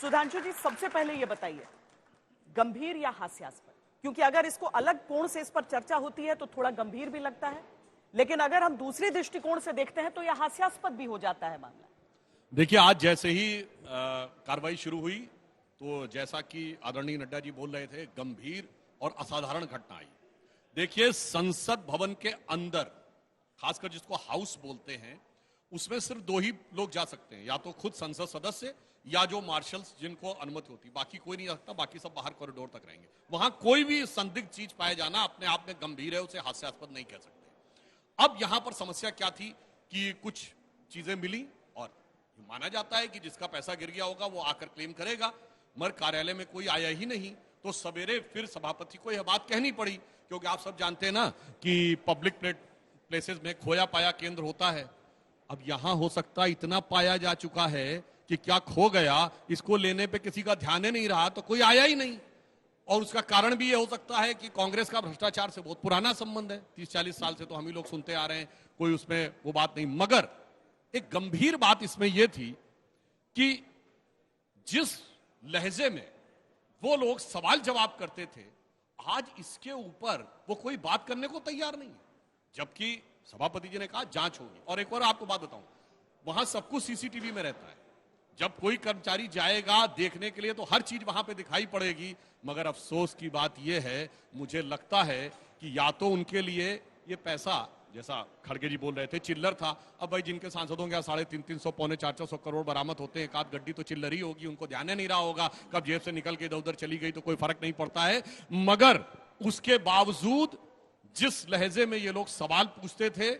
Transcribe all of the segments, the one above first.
सुधांशु जी, सबसे पहले ये बताइए, गंभीर या हास्यास्पद? क्योंकि अगर इसको अलग कोण से इस पर चर्चा होती है तो थोड़ा गंभीर भी लगता है, लेकिन अगर हम दूसरे दृष्टिकोण से देखते हैं तो यह हास्यास्पद भी हो जाता है मामला। देखिए, आज जैसे ही कार्रवाई शुरू हुई तो जैसा कि आदरणीय नड्डा जी बोल रहे थे, गंभीर और असाधारण घटना आई। देखिए, संसद भवन के अंदर, खासकर जिसको हाउस बोलते हैं, उसमें सिर्फ दो ही लोग जा सकते हैं, या तो खुद संसद सदस्य या जो मार्शल्स जिनको अनुमति होती, बाकी कोई नहीं जा सकता। बाकी सब बाहर कॉरिडोर तक रहेंगे। वहां कोई भी संदिग्ध चीज पाया जाना अपने आप में गंभीर है, उसे हास्यास्पद नहीं कह सकते। अब यहां पर समस्या क्या थी कि कुछ चीजें मिली और माना जाता है कि जिसका पैसा गिर गया होगा वो आकर क्लेम करेगा, मगर कार्यालय में कोई आया ही नहीं। तो सवेरे फिर सभापति को यह बात कहनी पड़ी, क्योंकि आप सब जानते हैं ना कि पब्लिक प्लेसेस में खोया पाया केंद्र होता है। अब यहां हो सकता है इतना पाया जा चुका है कि क्या खो गया, इसको लेने पे किसी का ध्यान ही नहीं रहा, तो कोई आया ही नहीं। और उसका कारण भी यह हो सकता है कि कांग्रेस का भ्रष्टाचार से बहुत पुराना संबंध है, 30-40 साल से तो हम ही लोग सुनते आ रहे हैं, कोई उसमें वो बात नहीं। मगर एक गंभीर बात इसमें यह थी कि जिस लहजे में वो लोग सवाल जवाब करते थे, आज इसके ऊपर वो कोई बात करने को तैयार नहीं है। जबकि सभापति जी ने कहा जांच होगी। और एक और आपको बात बताऊं, वहां सब कुछ सीसीटीवी में रहता है। जब कोई कर्मचारी जाएगा देखने के लिए तो हर चीज वहां पे दिखाई पड़ेगी। मगर अफसोस की बात यह है, मुझे लगता है कि या तो उनके लिए ये पैसा, जैसा खड़गे जी बोल रहे थे, चिल्लर था। अब भाई जिनके सांसदों के 350 पौने 400 करोड़ बरामद होते हैं, एक आध गड्डी तो चिल्लर ही होगी, उनको ध्यान नहीं रहा होगा, कब जेब से निकल के इधर उधर चली गई तो कोई फर्क नहीं पड़ता है। मगर उसके बावजूद जिस लहजे में ये लोग सवाल पूछते थे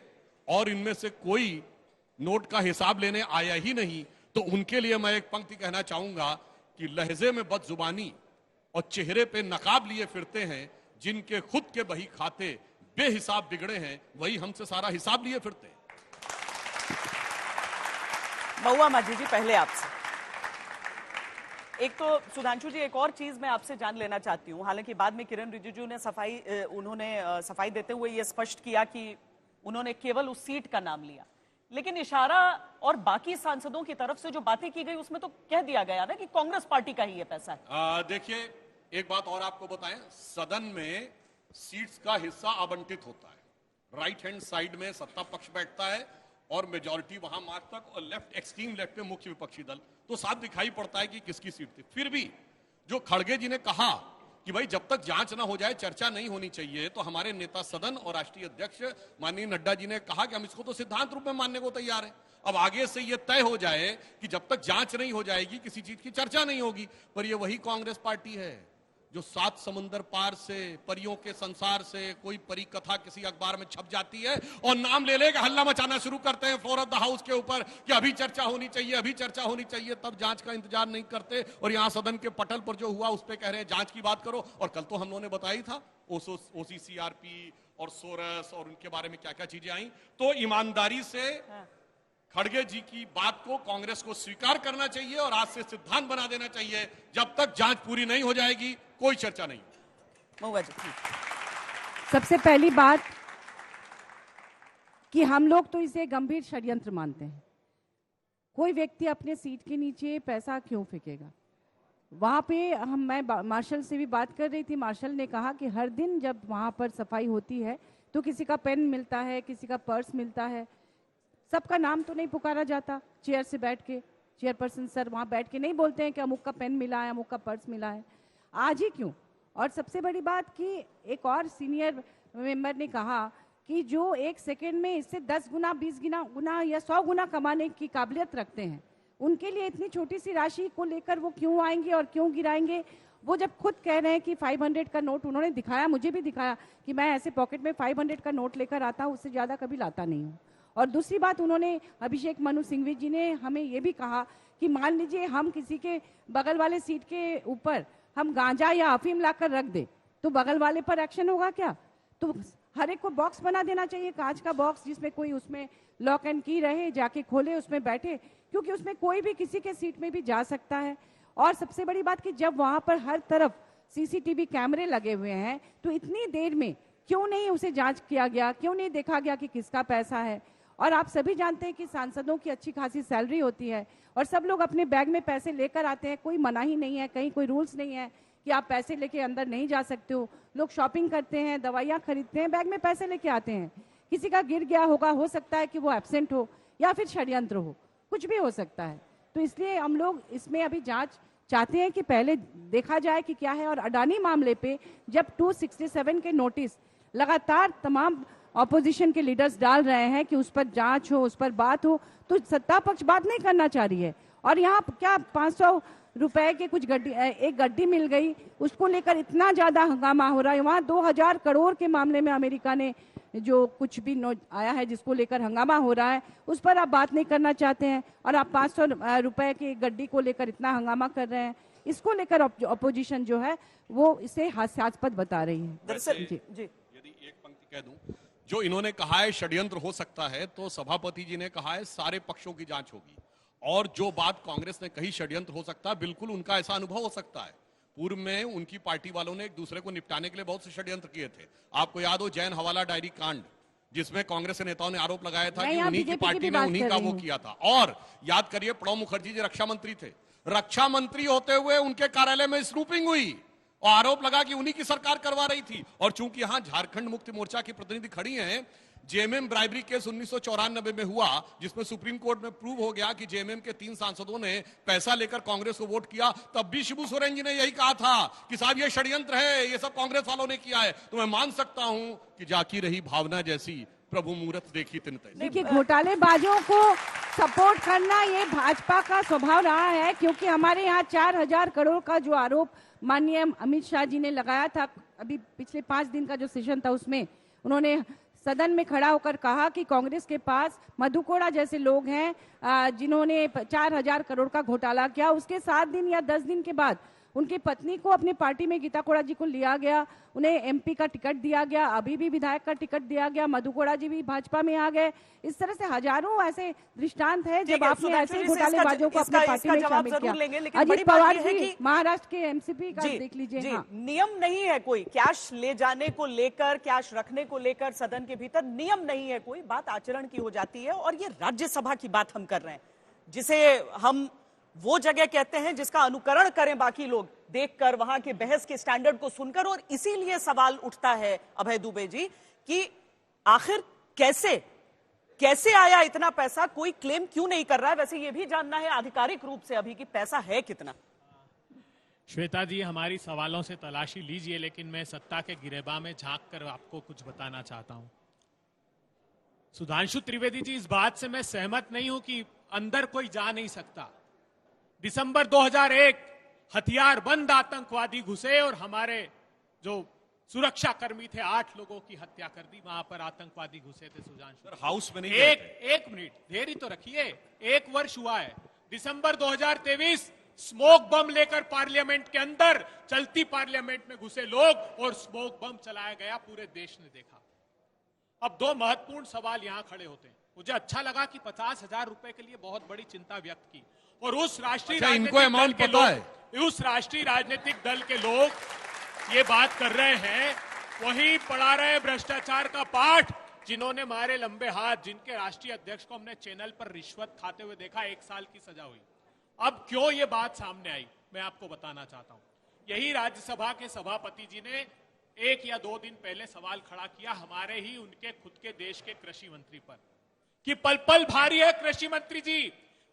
और इनमें से कोई नोट का हिसाब लेने आया ही नहीं, तो उनके लिए मैं एक पंक्ति कहना चाहूंगा कि लहजे में बदजुबानी और चेहरे पे नकाब लिए फिरते हैं, जिनके खुद के बही खाते बेहिसाब बिगड़े हैं, वही हमसे सारा हिसाब लिए फिरते हैं। महुआ माझी जी, पहले आपसे एक तो सुधांशु जी, एक और चीज मैं आपसे जान लेना चाहती हूं। हालांकि बाद में किरण रिजिजू ने सफाई देते हुए यह स्पष्ट किया कि उन्होंने केवल उस सीट का नाम लिया, लेकिन इशारा और बाकी सांसदों की तरफ से जो बातें की गई उसमें तो कह दिया गया ना कि कांग्रेस पार्टी का ही ये पैसा है। देखिए, एक बात और आपको बताएं, सदन में सीट्स का हिस्सा आवंटित होता है। राइट हैंड साइड में सत्ता पक्ष बैठता है और मेजॉरिटी वहां मार्च तक, और लेफ्ट, एक्सट्रीम लेफ्ट पे मुख्य विपक्षी दल। तो साफ दिखाई पड़ता है कि किसकी सीट थी। फिर भी जो खड़गे जी ने कहा कि भाई जब तक जांच ना हो जाए चर्चा नहीं होनी चाहिए, तो हमारे नेता सदन और राष्ट्रीय अध्यक्ष माननीय नड्डा जी ने कहा कि हम इसको तो सिद्धांत रूप में मानने को तैयार हैं। अब आगे से यह तय हो जाए कि जब तक जांच नहीं हो जाएगी किसी चीज की चर्चा नहीं होगी। पर यह वही कांग्रेस पार्टी है जो 7 समुंदर पार से, परियों के संसार से कोई परी कथा किसी अखबार में छप जाती है और नाम ले लेकर हल्ला मचाना शुरू करते हैं फ्लोर ऑफ द हाउस के ऊपर कि अभी चर्चा होनी चाहिए, अभी चर्चा होनी चाहिए। तब जांच का इंतजार नहीं करते और यहां सदन के पटल पर जो हुआ उस पर कह रहे हैं जांच की बात करो। और कल तो हम लोगों ने बताई था OCCRP और सोरस और उनके बारे में क्या क्या चीजें आई। तो ईमानदारी से खड़गे जी की बात को कांग्रेस को स्वीकार करना चाहिए और आज से सिद्धांत बना देना चाहिए, जब तक जांच पूरी नहीं हो जाएगी कोई चर्चा नहीं। सबसे पहली बात कि हम लोग तो इसे गंभीर षड्यंत्र मानते हैं। कोई व्यक्ति अपने सीट के नीचे पैसा क्यों फेंकेगा? वहां पे मैं मार्शल से भी बात कर रही थी। मार्शल ने कहा कि हर दिन जब वहां पर सफाई होती है तो किसी का पेन मिलता है, किसी का पर्स मिलता है, सबका नाम तो नहीं पुकारा जाता। चेयर से बैठ के चेयरपर्सन सर वहां बैठ के नहीं बोलते हैं कि अमुक का पेन मिला है, अमुक का पर्स मिला है। आज ही क्यों? और सबसे बड़ी बात कि एक और सीनियर मेंबर ने कहा कि जो 1 सेकेंड में इससे 10 गुना, 20 गुना या 100 गुना कमाने की काबिलियत रखते हैं, उनके लिए इतनी छोटी सी राशि को लेकर वो क्यों आएंगे और क्यों गिराएंगे? वो जब खुद कह रहे हैं कि 500 का नोट उन्होंने दिखाया, मुझे भी दिखाया कि मैं ऐसे पॉकेट में 500 का नोट लेकर आता हूँ, उससे ज़्यादा कभी लाता नहीं हूँ। और दूसरी बात, उन्होंने अभिषेक मनु सिंघवी जी ने हमें ये भी कहा कि मान लीजिए हम किसी के बगल वाले सीट के ऊपर हम गांजा या अफीम लाकर रख दे तो बगल वाले पर एक्शन होगा क्या? तो हर एक को बॉक्स बना देना चाहिए, कांच का बॉक्स, जिसमें कोई उसमें लॉक एंड की रहे, जाके खोले, उसमें बैठे, क्योंकि उसमें कोई भी किसी के सीट में भी जा सकता है। और सबसे बड़ी बात कि जब वहां पर हर तरफ CCTV कैमरे लगे हुए हैं तो इतनी देर में क्यों नहीं उसे जांच किया गया, क्यों नहीं देखा गया कि किसका पैसा है? और आप सभी जानते हैं कि सांसदों की अच्छी खासी सैलरी होती है और सब लोग अपने बैग में पैसे लेकर आते हैं, कोई मनाही नहीं है, कहीं कोई रूल्स नहीं है कि आप पैसे लेके अंदर नहीं जा सकते हो। लोग शॉपिंग करते हैं, दवाइयाँ खरीदते हैं, बैग में पैसे लेके आते हैं। किसी का गिर गया होगा, हो सकता है कि वो एब्सेंट हो या फिर षड्यंत्र हो, कुछ भी हो सकता है। तो इसलिए हम लोग इसमें अभी जांच चाहते हैं कि पहले देखा जाए कि क्या है। और अडानी मामले पे जब 267 के नोटिस लगातार तमाम ऑपोजिशन के लीडर्स डाल रहे हैं कि उस पर जांच हो, उस पर बात हो, तो सत्ता पक्ष बात नहीं करना चाह रही है। और यहाँ क्या 500 रुपए के कुछ गड्डी, एक गड्डी मिल गई, उसको लेकर इतना ज्यादा हंगामा हो रहा है। वहाँ 2000 करोड़ के मामले में अमेरिका ने जो कुछ भी आया है जिसको लेकर हंगामा हो रहा है, उस पर आप बात नहीं करना चाहते हैं और आप 500 रुपए की गड्डी को लेकर इतना हंगामा कर रहे हैं। इसको लेकर अपोजिशन जो है वो इसे हास्यास्पद बता रही है। दरअसल जी यदि एक पंक्ति कह दूं, जो इन्होंने कहा है षड्यंत्र हो सकता है, तो सभापति जी ने कहा है सारे पक्षों की जांच होगी। और जो बात कांग्रेस ने कही षड्यंत्र हो सकता है, बिल्कुल उनका ऐसा अनुभव हो सकता है। पूर्व में उनकी पार्टी वालों ने एक दूसरे को निपटाने के लिए बहुत से षड्यंत्र किए थे। आपको याद हो जैन हवाला डायरी कांड, जिसमें कांग्रेस के नेताओं ने आरोप लगाया था कि उन्हीं की पार्टी ने उन्हीं का वो किया था। और याद करिए प्रणब मुखर्जी जी रक्षा मंत्री थे, रक्षा मंत्री होते हुए उनके कार्यालय में स्नूपिंग हुई और आरोप लगा कि उन्हीं की सरकार करवा रही थी। और चूंकि यहां झारखंड मुक्ति मोर्चा की प्रतिनिधि खड़ी हैं, जेएमएम ब्राइबरी केस 1994 में हुआ, जिसमें सुप्रीम कोर्ट में प्रूव हो गया कि जेएमएम के 3 सांसदों ने पैसा लेकर कांग्रेस को वोट किया। तब भी शिबू सोरेन जी ने यही कहा था कि साहब ये षड्यंत्र है, ये सब कांग्रेस वालों ने किया है। तो मैं मान सकता हूं कि जाकी रही भावना जैसी प्रभु मुहूर्त देखी तिन तैसी। देखिए, घोटालेबाजों को सपोर्ट करना ये भाजपा का स्वभाव रहा है, क्योंकि हमारे यहाँ 4000 करोड़ का जो आरोप माननीय अमित शाह जी ने लगाया था, अभी पिछले 5 दिन का जो सेशन था उसमें उन्होंने सदन में खड़ा होकर कहा कि कांग्रेस के पास मधु कोड़ा जैसे लोग हैं जिन्होंने 4000 करोड़ का घोटाला किया। उसके 7 दिन या 10 दिन के बाद उनकी पत्नी को अपनी पार्टी में गीता कोड़ा जी को लिया गया, उन्हें एमपी का टिकट दिया गया, अभी भी विधायक का टिकट दिया गया, मधु कोड़ा जी भी भाजपा में आ गए। इस तरह से हजारों ऐसे दृष्टांत है जब आपने ऐसे घोटालेबाजों को अपनी पार्टी में शामिल किया। अजित पवार जी महाराष्ट्र के एमसीपी का देख लीजिए। हाँ। नियम नहीं है कोई, कैश ले जाने को लेकर, कैश रखने को लेकर सदन के भीतर नियम नहीं है कोई, बात आचरण की हो जाती है। और ये राज्यसभा की बात हम कर रहे हैं, जिसे हम वो जगह कहते हैं जिसका अनुकरण करें बाकी लोग देखकर, वहां के बहस के स्टैंडर्ड को सुनकर। और इसीलिए सवाल उठता है अभय दुबे जी कि आखिर कैसे आया इतना पैसा, कोई क्लेम क्यों नहीं कर रहा है? वैसे ये भी जानना है आधिकारिक रूप से अभी कि पैसा है कितना। श्वेता जी, हमारी सवालों से तलाशी लीजिए, लेकिन मैं सत्ता के गिरेबान में झांक कर आपको कुछ बताना चाहता हूं। सुधांशु त्रिवेदी जी, इस बात से मैं सहमत नहीं हूं कि अंदर कोई जा नहीं सकता। दिसंबर 2001 हथियारबंद आतंकवादी घुसे और हमारे जो सुरक्षा कर्मी थे 8 लोगों की हत्या कर दी। वहां पर आतंकवादी घुसे थे। सुजानशु हाउस में नहीं, एक मिनट देरी तो रखिए, 1 वर्ष हुआ है। दिसंबर 2023 स्मोक बम लेकर पार्लियामेंट के अंदर, चलती पार्लियामेंट में घुसे लोग और स्मोक बम चलाया गया, पूरे देश ने देखा। अब 2 महत्वपूर्ण सवाल यहां खड़े होते हैं। मुझे अच्छा लगा कि 50,000 रुपए के लिए बहुत बड़ी चिंता व्यक्त की, और उस राष्ट्रीय उस राष्ट्रीय राजनीतिक दल के लोग ये बात कर रहे हैं, वही पढ़ा रहे भ्रष्टाचार का पाठ, जिन्होंने हमारे लंबे हाथ, जिनके राष्ट्रीय अध्यक्ष को हमने चैनल पर रिश्वत खाते हुए देखा, 1 साल की सजा हुई। अब क्यों ये बात सामने आई, मैं आपको बताना चाहता हूं। यही राज्यसभा के सभापति जी ने 1 या 2 दिन पहले सवाल खड़ा किया हमारे ही उनके खुद के देश के कृषि मंत्री पर, कि पल पल भारी है कृषि मंत्री जी,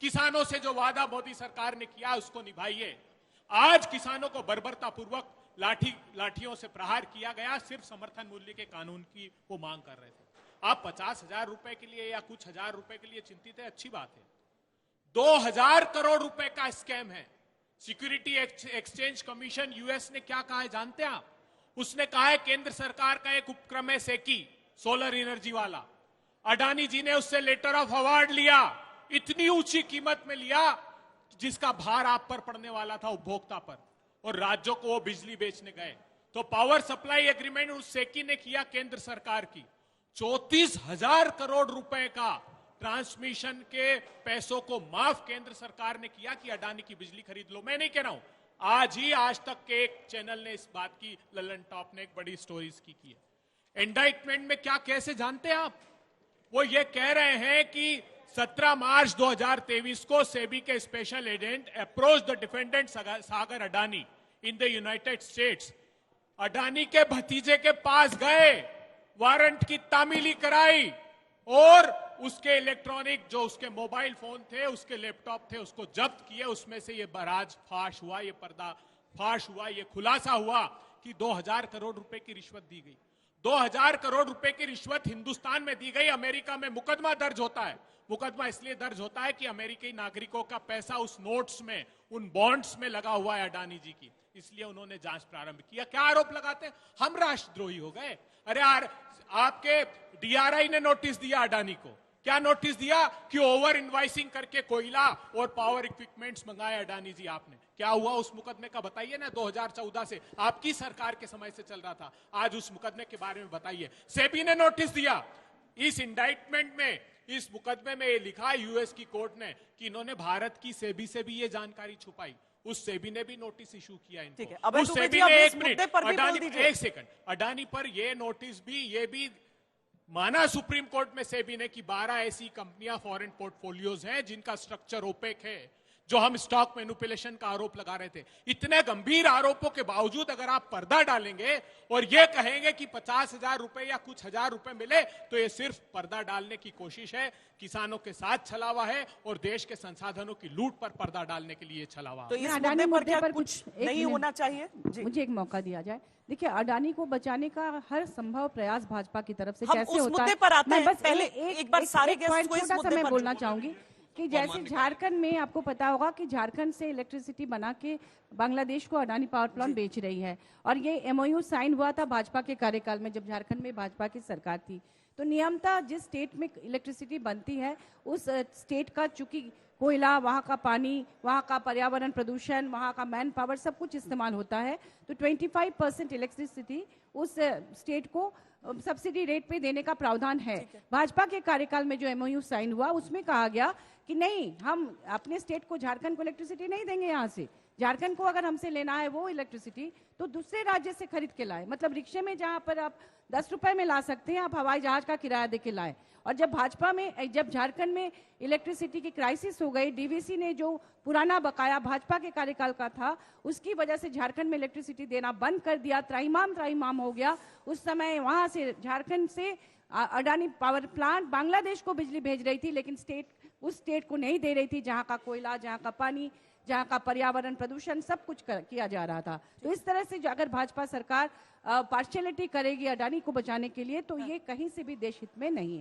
किसानों से जो वादा मोदी सरकार ने किया उसको निभाइए। आज किसानों को बर्बरतापूर्वक लाठियों से प्रहार किया गया, सिर्फ समर्थन मूल्य के कानून की वो मांग कर रहे थे। आप 50,000 रुपए के लिए या कुछ हजार रुपए के लिए चिंतित है, अच्छी बात है। 2000 करोड़ रुपए का स्कैम है। सिक्योरिटी एक्सचेंज कमीशन यूएस ने क्या कहा है जानते हैं आप? उसने कहा है केंद्र सरकार का एक उपक्रम है सेकी, सोलर एनर्जी वाला, अडानी जी ने उससे लेटर ऑफ अवार्ड लिया, इतनी ऊंची कीमत में लिया जिसका भार आप पर पड़ने वाला था, उपभोक्ता पर, और राज्यों को वो बिजली बेचने गए। तो पावर सप्लाई एग्रीमेंट उस सेकी ने किया केंद्र सरकार की, 34,000 करोड़ रुपए का ट्रांसमिशन के पैसों को माफ केंद्र सरकार ने किया कि अडानी की बिजली खरीद लो। मैं नहीं कह रहा हूं, आज ही आज तक के एक चैनल ने इस बात की, ललन टॉप ने एक बड़ी स्टोरीज की है। इंडाइटमेंट में क्या कैसे जानते हैं आप? वो ये कह रहे हैं कि 17 मार्च 2023 को सेबी के special agent approach the defendant Sagar Adani in the United states. Adani के भतीजे के पास गए, वारंट की तामीली कराई और उसके इलेक्ट्रॉनिक जो उसके मोबाइल फोन थे, उसके लैपटॉप थे, उसको जब्त किए। उसमें से ये बराज फाश हुआ, ये पर्दा फाश हुआ, ये खुलासा हुआ कि 2000 करोड़ रुपए की रिश्वत दी गई। 2000 करोड़ रुपए की रिश्वत हिंदुस्तान में दी गई। अमेरिका में मुकदमा दर्ज होता है। मुकदमा इसलिए दर्ज होता है कि अमेरिकी नागरिकों का पैसा उस नोट्स में, उन बॉन्ड्स में लगा हुआ है अडानी जी की, इसलिए उन्होंने जांच प्रारंभ किया। क्या आरोप लगाते हैं? हम राष्ट्रद्रोही हो गए। अरे यार, आपके डीआरआई ने नोटिस दिया अडानी को। क्या नोटिस दिया? कि ओवर इनवाइसिंग करके कोयला और पावर इक्विपमेंट्स मंगाए अडानी जी आपने। क्या हुआ उस मुकदमे का बताइए ना। 2014 से आपकी सरकार के समय से चल रहा था। आज उस मुकदमे के बारे में बताइए। सेबी ने नोटिस दिया। इस इंडाइटमेंट में, इस मुकदमे में ये लिखा यूएस की कोर्ट ने कि इन्होंने भारत की सेबी से भी ये जानकारी छुपाई। उस सेबी ने भी नोटिस इशू किया इनको। ठीक है, अब उस सेबी ने, एक मिनट, एक सेकंड, अडानी पर ये नोटिस भी, ये भी माना सुप्रीम कोर्ट में सेबी ने कि 12 ऐसी कंपनियां फॉरेन पोर्टफोलियोज हैं जिनका स्ट्रक्चर ओपेक है, जो हम स्टॉक मैनिपुलेशन का आरोप लगा रहे थे। इतने गंभीर आरोपों के बावजूद अगर आप पर्दा डालेंगे और ये कहेंगे कि 50,000 रुपए या कुछ हजार रुपए मिले, तो ये सिर्फ पर्दा डालने की कोशिश है, किसानों के साथ छलावा है और देश के संसाधनों की लूट पर पर्दा डालने के लिए छलावा। तो इस मुद्दे पर क्या कुछ नहीं होना चाहिए? मुझे एक मौका दिया जाए। देखिए, अडानी को बचाने का हर संभव प्रयास भाजपा की तरफ से हम कैसे उस होता मुद्दे है, पर आते मैं हैं। बस पहले एक बार सारे गेस्ट पॉइंट को इस छोटा सा मुद्दे मैं पर बोलना चाहूंगी कि जैसे झारखंड में आपको पता होगा कि झारखंड से इलेक्ट्रिसिटी बना के बांग्लादेश को अडानी पावर प्लांट बेच रही है, और ये एमओयू साइन हुआ था भाजपा के कार्यकाल में, जब झारखंड में भाजपा की सरकार थी। तो नियमतः जिस स्टेट में इलेक्ट्रिसिटी बनती है, उस स्टेट का चूंकि कोयला, वहाँ का पानी, वहाँ का पर्यावरण प्रदूषण, वहाँ का मैन पावर सब कुछ इस्तेमाल होता है, तो 25% इलेक्ट्रिसिटी उस स्टेट को सब्सिडी रेट पे देने का प्रावधान है। भाजपा के कार्यकाल में जो एमओयू साइन हुआ, उसमें कहा गया कि नहीं, हम अपने स्टेट को, झारखंड को इलेक्ट्रिसिटी नहीं देंगे। यहाँ से झारखंड को अगर हमसे लेना है वो इलेक्ट्रिसिटी, तो दूसरे राज्य से खरीद के लाए। मतलब रिक्शे में जहाँ पर आप 10 रुपए में ला सकते हैं, आप हवाई जहाज का किराया दे के लाए। और जब भाजपा में, जब झारखंड में इलेक्ट्रिसिटी की क्राइसिस हो गई, डीवीसी ने जो पुराना बकाया भाजपा के कार्यकाल का था, उसकी वजह से झारखंड में इलेक्ट्रिसिटी देना बंद कर दिया, त्राहिमाम हो गया। उस समय वहां से, झारखंड से अडानी पावर प्लांट बांग्लादेश को बिजली भेज रही थी, लेकिन उस स्टेट को नहीं दे रही थी जहां का कोयला, जहां का पानी, जहां का पर्यावरण प्रदूषण सब कुछ किया जा रहा था। तो इस तरह से अगर भाजपा सरकार पार्शियलिटी करेगी अडानी को बचाने के लिए, तो ये कहीं से भी देश हित में नहीं है।